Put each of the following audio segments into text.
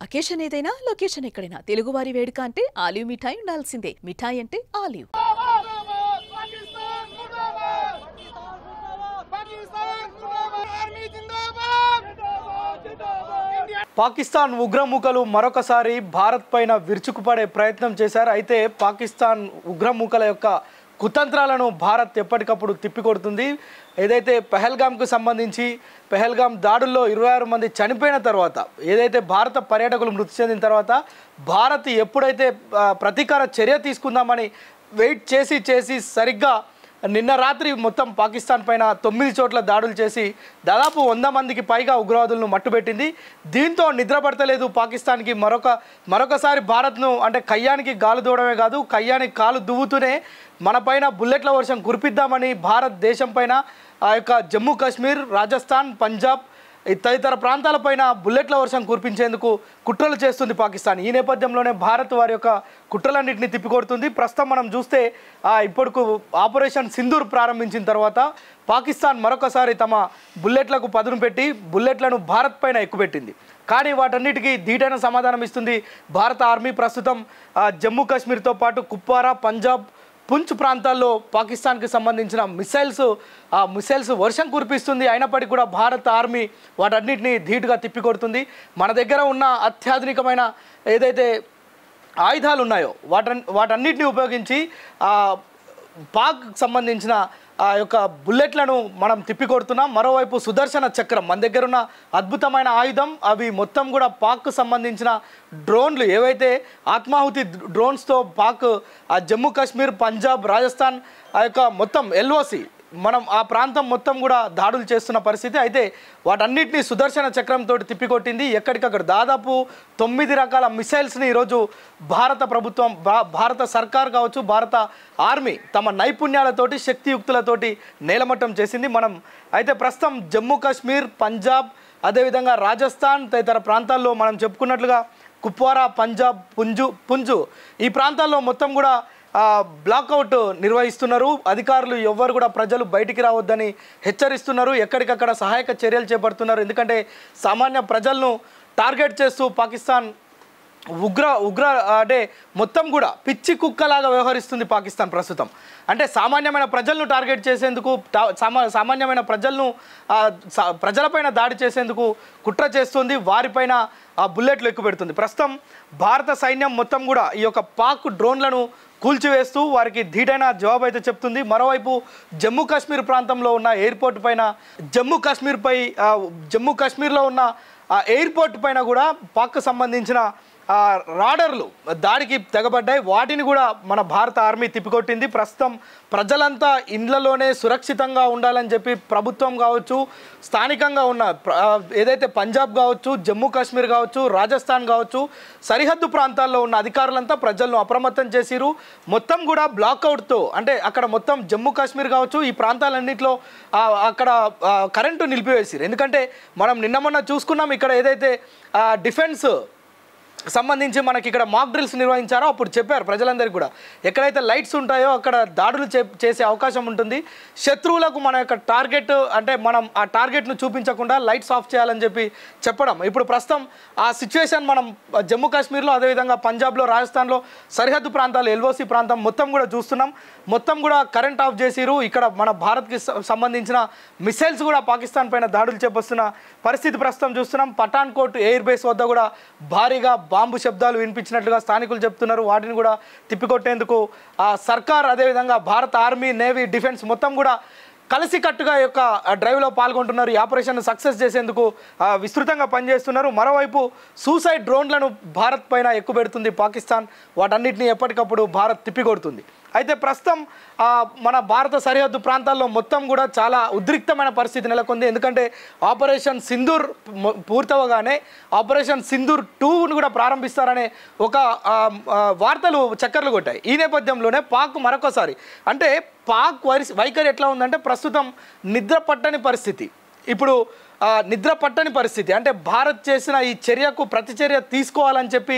Occasion ఏదైనా location ఎక్కడైనా తెలుగువారి వేడుక అంటే ఆలివ్ మిఠాయి ఉండాల్సిందే. మిఠాయి అంటే ఆలివ్. పాకిస్తాన్ ఉగ్రమూకలు మరొకసారి భారత్ పైన విరుచుకుపడే ప్రయత్నం చేశారు. అయితే పాకిస్తాన్ ఉగ్రమూకల యొక్క కుతంత్రాలను భారత్ ఎప్పటికప్పుడు తిప్పికొడుతుంది. ఏదైతే పెహల్గామ్కు సంబంధించి పెహల్గామ్ దాడుల్లో 26 మంది చనిపోయిన తర్వాత, ఏదైతే భారత పర్యాటకులు మృతి చెందిన తర్వాత భారత్ ఎప్పుడైతే ప్రతీకార చర్య తీసుకుందామని వెయిట్ చేసి సరిగ్గా నిన్న రాత్రి మొత్తం పాకిస్తాన్ పైన 9 చోట్ల దాడులు చేసి దాదాపు 100 మందికి పైగా ఉగ్రవాదులను మట్టుబెట్టింది. దీంతో నిద్ర పడతలేదు పాకిస్తాన్కి. మరొకసారి భారత్ను అంటే కయ్యానికి గాలు దూడమే కాదు, కయ్యానికి కాలు దువ్వుతూనే మన పైన బుల్లెట్ల వర్షం కురిపిద్దామని భారతదేశం పైన ఆ యొక్క జమ్మూ కాశ్మీర్, రాజస్థాన్, పంజాబ్ తదితర ప్రాంతాలపైన బుల్లెట్ల వర్షం కురిపించేందుకు కుట్రలు చేస్తుంది పాకిస్తాన్. ఈ నేపథ్యంలోనే భారత్ వారి యొక్క కుట్రలన్నింటినీ తిప్పికొడుతుంది. ప్రస్తుతం మనం చూస్తే ఇప్పటికు ఆపరేషన్ సింధూర్ ప్రారంభించిన తర్వాత పాకిస్తాన్ మరొకసారి తమ బుల్లెట్లకు పదును పెట్టి బుల్లెట్లను భారత్ పైన ఎక్కుపెట్టింది. కానీ వాటన్నిటికీ ధీటైన సమాధానం ఇస్తుంది భారత ఆర్మీ. ప్రస్తుతం జమ్మూ కాశ్మీర్తో పాటు కుప్వారా, పంజాబ్, పుంచ్ ప్రాంతాల్లో పాకిస్తాన్కి సంబంధించిన మిసైల్స్ వర్షం కురిపిస్తుంది. అయినప్పటికీ కూడా భారత ఆర్మీ వాటన్నిటిని ధీటుగా తిప్పికొడుతుంది. మన దగ్గర ఉన్న అత్యాధునికమైన ఏదైతే ఆయుధాలు ఉన్నాయో వాటన్నిటిని ఉపయోగించి పాక్ సంబంధించిన ఆ యొక్క బుల్లెట్లను మనం తిప్పికొడుతున్నాం. మరోవైపు సుదర్శన చక్రం మన దగ్గర ఉన్న అద్భుతమైన ఆయుధం. అవి మొత్తం కూడా పాక్కు సంబంధించిన డ్రోన్లు, ఏవైతే ఆత్మాహుతి డ్రోన్స్తో పాక్ జమ్మూ కాశ్మీర్, పంజాబ్, రాజస్థాన్ ఆ యొక్క మొత్తం ఎల్ఓసి మనం ఆ ప్రాంతం మొత్తం కూడా దాడులు చేస్తున్న పరిస్థితి. అయితే వాటన్నిటినీ సుదర్శన చక్రంతో తిప్పికొట్టింది. ఎక్కడికక్కడ దాదాపు 9 రకాల మిసైల్స్ని ఈరోజు భారత ప్రభుత్వం, భారత సర్కార్ కావచ్చు, భారత ఆర్మీ తమ నైపుణ్యాలతోటి, శక్తియుక్తులతోటి నేలమట్టం చేసింది. మనం అయితే ప్రస్తుతం జమ్మూ కాశ్మీర్, పంజాబ్, అదేవిధంగా రాజస్థాన్ తదితర ప్రాంతాల్లో మనం చెప్పుకున్నట్లుగా కుప్వారా, పంజాబ్, పుంజు ఈ ప్రాంతాల్లో మొత్తం కూడా బ్లాక్అవుట్ నిర్వహిస్తున్నారు. అధికారులు ఎవ్వరు కూడా ప్రజలు బయటికి రావద్దని హెచ్చరిస్తున్నారు. ఎక్కడికక్కడ సహాయక చర్యలు చేపడుతున్నారు. ఎందుకంటే సామాన్య ప్రజలను టార్గెట్ చేస్తూ పాకిస్తాన్ ఉగ్ర అంటే మొత్తం కూడా పిచ్చి కుక్కలాగా వ్యవహరిస్తుంది పాకిస్తాన్ ప్రస్తుతం. అంటే సామాన్యమైన ప్రజలను టార్గెట్ చేసేందుకు, సామాన్యమైన ప్రజలపైన దాడి చేసేందుకు కుట్ర చేస్తుంది. వారిపైన బుల్లెట్లు ఎక్కుపెడుతుంది. ప్రస్తుతం భారత సైన్యం మొత్తం కూడా ఈ యొక్క పాక్ డ్రోన్లను కూల్చివేస్తూ వారికి ధీటైన జవాబు అయితే చెప్తుంది. మరోవైపు జమ్మూ కాశ్మీర్ ప్రాంతంలో ఉన్న ఎయిర్పోర్ట్ పైన, జమ్మూ కాశ్మీర్లో ఉన్న ఎయిర్పోర్ట్ పైన కూడా పాక్కు సంబంధించిన రాడర్లు దాడికి తెగబడ్డాయి. వాటిని కూడా మన భారత ఆర్మీ తిప్పికొట్టింది. ప్రస్తుతం ప్రజలంతా ఇండ్లలోనే సురక్షితంగా ఉండాలని చెప్పి ప్రభుత్వం కావచ్చు, స్థానికంగా ఉన్న ఏదైతే పంజాబ్ కావచ్చు, జమ్మూ కాశ్మీర్ కావచ్చు, రాజస్థాన్ కావచ్చు, సరిహద్దు ప్రాంతాల్లో ఉన్న అధికారులంతా ప్రజలను అప్రమత్తం చేసిరు. మొత్తం కూడా బ్లాక్అవుట్తో, అంటే అక్కడ మొత్తం జమ్మూ కాశ్మీర్ కావచ్చు, ఈ ప్రాంతాలన్నింటిలో అక్కడ కరెంటు నిలిపివేసిరు. ఎందుకంటే మనం నిన్న మొన్న చూసుకున్నాం, ఇక్కడ ఏదైతే డిఫెన్స్ సంబంధించి మనకి ఇక్కడ మాక్ డ్రిల్స్ నిర్వహించారో అప్పుడు చెప్పారు ప్రజలందరికీ కూడా, ఎక్కడైతే లైట్స్ ఉంటాయో అక్కడ దాడులు చేసే అవకాశం ఉంటుంది. శత్రువులకు మన యొక్క టార్గెట్, అంటే మనం ఆ టార్గెట్ను చూపించకుండా లైట్స్ ఆఫ్ చేయాలని చెప్పి చెప్పడం. ఇప్పుడు ప్రస్తుతం ఆ సిచ్యువేషన్ మనం జమ్మూ కాశ్మీర్లో, అదేవిధంగా పంజాబ్లో, రాజస్థాన్లో సరిహద్దు ప్రాంతాలు, ఎల్ఓసి ప్రాంతం మొత్తం కూడా చూస్తున్నాం. మొత్తం కూడా కరెంట్ ఆఫ్ చేసిరు. ఇక్కడ మన భారత్కి సంబంధించిన మిసైల్స్ కూడా పాకిస్తాన్ పైన దాడులు చేపస్తున్న పరిస్థితి ప్రస్తుతం చూస్తున్నాం. పఠాన్కోట్ ఎయిర్ బేస్ వద్ద కూడా భారీగా బాంబు శబ్దాలు వినిపించినట్లుగా స్థానికులు చెప్తున్నారు. వాటిని కూడా తిప్పికొట్టేందుకు సర్కార్, అదేవిధంగా భారత ఆర్మీ, నేవీ, డిఫెన్స్ మొత్తం కూడా కలిసికట్టుగా యొక్క డ్రైవ్లో పాల్గొంటున్నారు. ఈ ఆపరేషన్ సక్సెస్ చేసేందుకు విస్తృతంగా పనిచేస్తున్నారు. మరోవైపు సూసైడ్ డ్రోన్లను భారత్ పైన ఎక్కుపెడుతుంది పాకిస్తాన్. వాటన్నిటిని ఎప్పటికప్పుడు భారత్ తిప్పికొడుతుంది. అయితే ప్రస్తుతం మన భారత సరిహద్దు ప్రాంతాల్లో మొత్తం కూడా చాలా ఉద్రిక్తమైన పరిస్థితి నెలకొంది. ఎందుకంటే ఆపరేషన్ సింధూర్ పూర్తవగానే ఆపరేషన్ సింధూర్ 2ను కూడా ప్రారంభిస్తారనే ఒక వార్తలు చక్కర్లు కొట్టాయి. ఈ నేపథ్యంలోనే పాక్ మరొకసారి, అంటే పాక్ వైఖరి ఎట్లా ఉందంటే ప్రస్తుతం నిద్ర పట్టని పరిస్థితి. ఇప్పుడు నిద్ర పట్టని పరిస్థితి. అంటే భారత్ చేసిన ఈ చర్యకు ప్రతిచర్య తీసుకోవాలని చెప్పి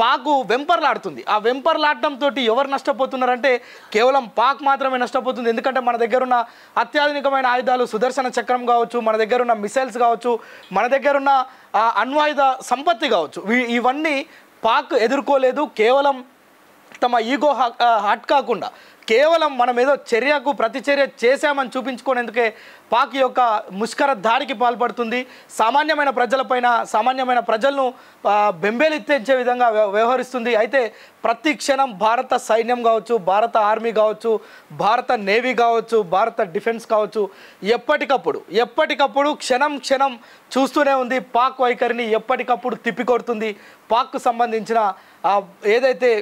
పాక్ వెంపర్లాడుతుంది. ఆ వెంపర్లాడటంతో ఎవరు నష్టపోతున్నారంటే కేవలం పాక్ మాత్రమే నష్టపోతుంది. ఎందుకంటే మన దగ్గర ఉన్న అత్యాధునికమైన ఆయుధాలు, సుదర్శన చక్రం కావచ్చు, మన దగ్గర ఉన్న మిసైల్స్ కావచ్చు, మన దగ్గర ఉన్న అణ్వాయుధ సంపత్తి కావచ్చు, ఇవన్నీ పాక్ ఎదుర్కోలేదు. కేవలం తమ ఈగో హట్ కాకుండా కేవలం మనం ఏదో చర్యకు ప్రతిచర్య చేశామని చూపించుకునేందుకే పాక్ యొక్క ముష్కర దాడికి పాల్పడుతుంది. సామాన్యమైన ప్రజలపైన, సామాన్యమైన ప్రజలను బెంబేలెత్తించే విధంగా వ్యవహరిస్తుంది. అయితే ప్రతి క్షణం భారత సైన్యం కావచ్చు, భారత ఆర్మీ కావచ్చు, భారత నేవీ కావచ్చు, భారత డిఫెన్స్ కావచ్చు, ఎప్పటికప్పుడు క్షణం చూస్తూనే ఉంది. పాక్ వైఖరిని ఎప్పటికప్పుడు తిప్పికొడుతుంది. పాక్కు సంబంధించిన ఏదైతే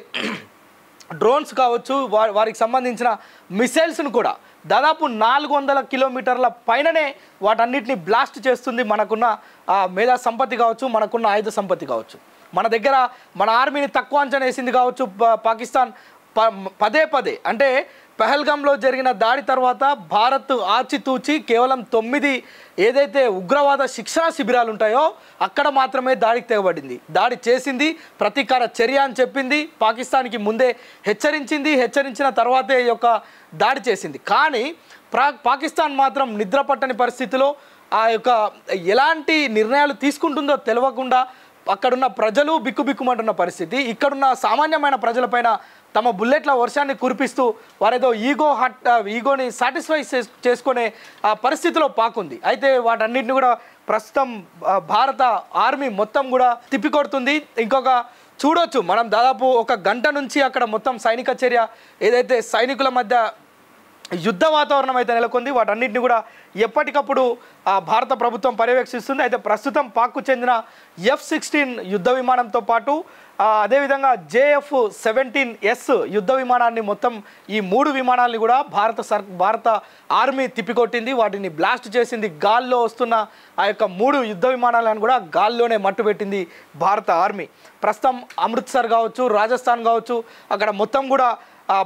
డ్రోన్స్ కావచ్చు, వారికి సంబంధించిన మిసైల్స్ను కూడా దాదాపు 400 కిలోమీటర్ల పైననే వాటన్నిటిని బ్లాస్ట్ చేస్తుంది. మనకున్న మేధా సంపత్తి కావచ్చు, మనకున్న ఆయుధ సంపత్తి కావచ్చు. మన దగ్గర మన ఆర్మీని తక్కువ అంచనా వేసింది కావచ్చు పాకిస్తాన్ పదే అంటే పహల్గామ్లో జరిగిన దాడి తర్వాత భారత్ ఆచితూచి కేవలం 9 ఏదైతే ఉగ్రవాద శిక్షణా శిబిరాలు ఉంటాయో అక్కడ మాత్రమే దాడికి తెగబడింది. దాడి చేసింది, ప్రతీకార చర్య అని చెప్పింది, పాకిస్తాన్కి ముందే హెచ్చరించిన తర్వాతే ఈ యొక్క దాడి చేసింది. కానీ పాకిస్తాన్ మాత్రం నిద్ర పట్టని పరిస్థితిలో ఆ యొక్క ఎలాంటి నిర్ణయాలు తీసుకుంటుందో తెలియకుండా అక్కడున్న ప్రజలు బిక్కుబిక్కుమంటున్న పరిస్థితి. ఇక్కడున్న సామాన్యమైన ప్రజలపైన తమ బుల్లెట్ల వర్షాన్ని కురిపిస్తూ వారేదో ఈగోని సాటిస్ఫై చేసుకునే పరిస్థితిలో పాకుంది. అయితే వాటన్నిటిని కూడా ప్రస్తుతం భారత ఆర్మీ మొత్తం కూడా తిప్పికొడుతుంది. ఇంకొక చూడొచ్చు మనం దాదాపు 1 గంట నుంచి అక్కడ మొత్తం సైనిక చర్య ఏదైతే సైనికుల మధ్య యుద్ధ వాతావరణం అయితే నెలకొంది. వాటన్నిటిని కూడా ఎప్పటికప్పుడు భారత ప్రభుత్వం పర్యవేక్షిస్తుంది. అయితే ప్రస్తుతం పాక్కు చెందిన F-16 యుద్ధ విమానంతో పాటు అదేవిధంగా JF-17S యుద్ధ విమానాన్ని మొత్తం ఈ 3 విమానాలని కూడా భారత ఆర్మీ తిప్పికొట్టింది. వాటిని బ్లాస్ట్ చేసింది. గాల్లో వస్తున్న ఆ యొక్క 3 యుద్ధ విమానాలను కూడా గాల్లోనే మట్టుపెట్టింది భారత ఆర్మీ. ప్రస్తుతం అమృత్సర్ కావచ్చు, రాజస్థాన్ కావచ్చు, అక్కడ మొత్తం కూడా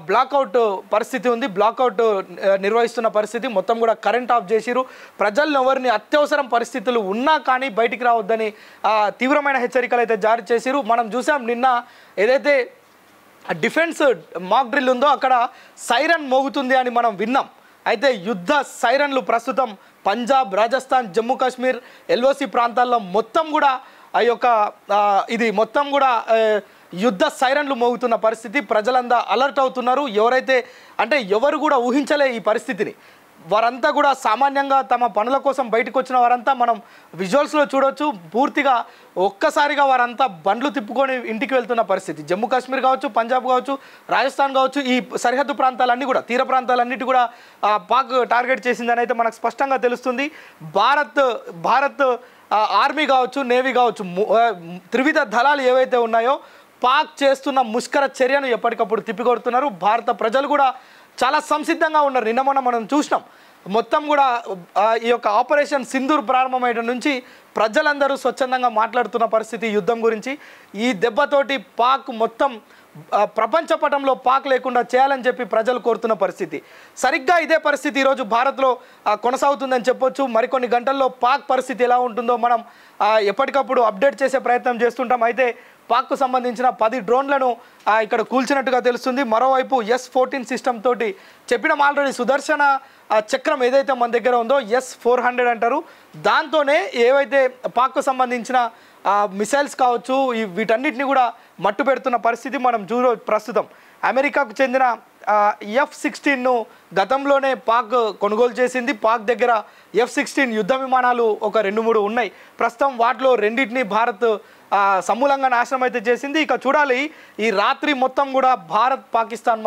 బ్లాక్అవుట్ పరిస్థితి ఉంది. బ్లాక్అవుట్ నిర్వహిస్తున్న పరిస్థితి. మొత్తం కూడా కరెంట్ ఆఫ్ చేసిరు. ప్రజలను ఎవరిని అత్యవసరం పరిస్థితులు ఉన్నా కానీ బయటికి రావద్దని తీవ్రమైన హెచ్చరికలు అయితే జారీ చేసిరు. మనం చూసాం నిన్న ఏదైతే డిఫెన్స్ మాక్ డ్రిల్ ఉందో అక్కడ సైరన్ మోగుతుంది అని మనం విన్నాం. అయితే యుద్ధ సైరన్లు ప్రస్తుతం పంజాబ్, రాజస్థాన్, జమ్మూ కాశ్మీర్, LOC ప్రాంతాల్లో మొత్తం కూడా ఆ యొక్క ఇది మొత్తం కూడా యుద్ధ సైరన్లు మోగుతున్న పరిస్థితి. ప్రజలంతా అలర్ట్ అవుతున్నారు. ఎవరు కూడా ఊహించలే ఈ పరిస్థితిని. వారంతా కూడా సామాన్యంగా తమ పనుల కోసం బయటకు వచ్చిన వారంతా మనం విజువల్స్లో చూడొచ్చు. పూర్తిగా ఒక్కసారిగా వారంతా బండ్లు తిప్పుకొని ఇంటికి వెళ్తున్న పరిస్థితి. జమ్మూ కాశ్మీర్ కావచ్చు, పంజాబ్ కావచ్చు, రాజస్థాన్ కావచ్చు, ఈ సరిహద్దు ప్రాంతాలన్నీ కూడా, తీర ప్రాంతాలన్నిటి కూడా పాక్ టార్గెట్ చేసిందని అయితే మనకు స్పష్టంగా తెలుస్తుంది. భారత్ ఆర్మీ కావచ్చు, నేవీ కావచ్చు, త్రివిధ దళాలు ఏవైతే ఉన్నాయో పాక్ చేస్తున్న ముష్కర చర్యను ఎప్పటికప్పుడు తిప్పికొడుతున్నారు. భారత ప్రజలు కూడా చాలా సంసిద్ధంగా ఉన్నారు. నిన్న మొన్న మనం చూసినాం. మొత్తం కూడా ఈ యొక్క ఆపరేషన్ సింధూర్ ప్రారంభమయ్యే నుంచి ప్రజలందరూ స్వచ్ఛందంగా మాట్లాడుతున్న పరిస్థితి యుద్ధం గురించి. ఈ దెబ్బతోటి పాక్ మొత్తం ప్రపంచ పటంలో పాక్ లేకుండా చేయాలని చెప్పి ప్రజలు కోరుతున్న పరిస్థితి. సరిగ్గా ఇదే పరిస్థితి ఈరోజు భారత్లో కొనసాగుతుందని చెప్పొచ్చు. మరికొన్ని గంటల్లో పాక్ పరిస్థితి ఎలా ఉంటుందో మనం ఎప్పటికప్పుడు అప్డేట్ చేసే ప్రయత్నం చేస్తుంటాం. అయితే పాక్కు సంబంధించిన 10 డ్రోన్లను ఇక్కడ కూల్చినట్టుగా తెలుస్తుంది. మరోవైపు S-14 సిస్టమ్ తోటి చెప్పినాం ఆల్రెడీ. సుదర్శన చక్రం ఏదైతే మన దగ్గర ఉందో S-400 అంటారు. దాంతోనే ఏవైతే పాక్కు సంబంధించిన మిసైల్స్ కావచ్చు వీటన్నిటిని కూడా మట్టు పెడుతున్న పరిస్థితి మనం ప్రస్తుతం. అమెరికాకు చెందిన F-16ను గతంలోనే పాక్ కొనుగోలు చేసింది. పాక్ దగ్గర F-16 యుద్ధ విమానాలు ఒక 2-3 ఉన్నాయి. ప్రస్తుతం వాటిలో 2టిని భారత్ సమూలంగా నాశనం అయితే చేసింది. ఇక చూడాలి ఈ రాత్రి మొత్తం కూడా భారత్ పాకిస్తాన్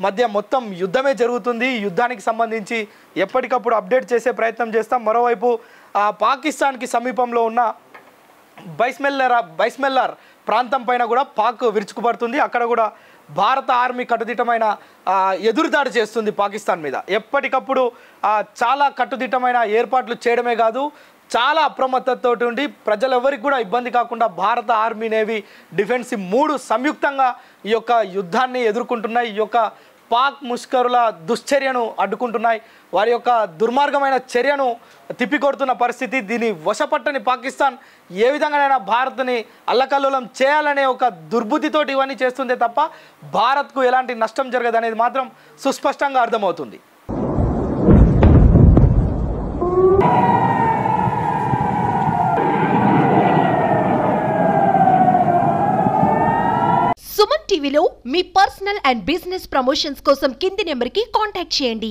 మధ్య మొత్తం యుద్ధమే జరుగుతుంది. యుద్ధానికి సంబంధించి ఎప్పటికప్పుడు అప్డేట్ చేసే ప్రయత్నం చేస్తాం. మరోవైపు పాకిస్తాన్కి సమీపంలో ఉన్న బైస్మెల్లార్ ప్రాంతం పైన కూడా పాక్ విరుచుకుపడుతుంది. అక్కడ కూడా భారత ఆర్మీ కట్టుదిట్టమైన ఎదురుదాడి చేస్తుంది పాకిస్తాన్ మీద. ఎప్పటికప్పుడు చాలా కట్టుదిట్టమైన ఏర్పాట్లు చేయడమే కాదు, చాలా అప్రమత్తతో ఉండి ప్రజలెవరికి కూడా ఇబ్బంది కాకుండా భారత ఆర్మీ, నేవీ, డిఫెన్స్ 3 సంయుక్తంగా ఈ యొక్క యుద్ధాన్ని ఎదుర్కొంటున్నాయి. ఈ యొక్క పాక్ ముష్కరుల దుశ్చర్యను అడ్డుకుంటున్నాయి. వారి యొక్క దుర్మార్గమైన చర్యను తిప్పికొడుతున్న పరిస్థితి. దీన్ని వశపట్టని పాకిస్తాన్ ఏ విధంగానైనా భారత్ని అల్లకల్లోలం చేయాలనే ఒక దుర్బుద్ధితోటి ఇవన్నీ చేస్తుందే తప్ప భారత్కు ఎలాంటి నష్టం జరగదనేది మాత్రం సుస్పష్టంగా అర్థమవుతుంది. సుమన్ టీవీలో మీ పర్సనల్ అండ్ బిజినెస్ ప్రమోషన్స్ కోసం కింది నెంబర్కి కాంటాక్ట్ చేయండి.